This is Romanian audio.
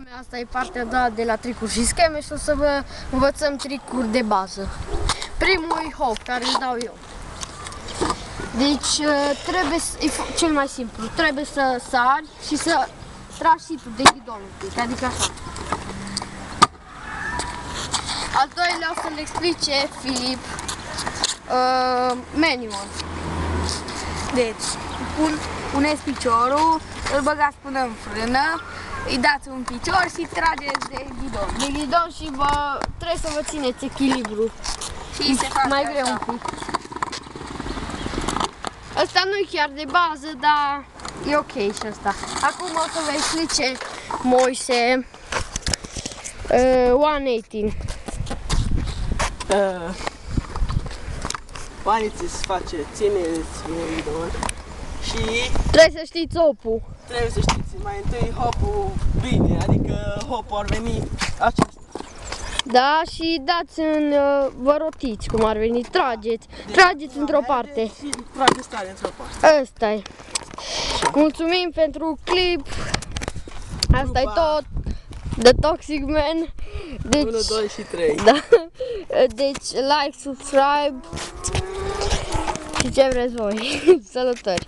Asta e partea a doua de la tricuri și scheme și o să vă învățăm tricuri de bază. Primul e hop, care îl dau eu. Deci trebuie să, e cel mai simplu, trebuie să sari și să tragi și tu de ghidon un pic, adică așa. Al doilea o să-l explice Filip manual. Deci, puneți piciorul, îl băgați până în frână, îi dați un picior și trageți de ghidon. De ghidon și trebuie să vă țineți echilibru. Și se face mai așa. greu un pic. Asta nu e chiar de bază, dar e ok și asta. Acum o să vă explice Moise 118. Paniții se face, țineți un ghidon și Trebuie să știți opul. trebuie să știți mai întâi hopul bine, adică hopul ar veni acesta. Da, și dați în, vă rotiți cum ar veni, trageți într-o parte. Și trageți tare într-o parte. Ăsta e. Mulțumim pentru clip. Asta e tot. The Toxic Man. Deci, 1, 2 și 3. da. Deci, like, subscribe și ce vreți voi. Salutări!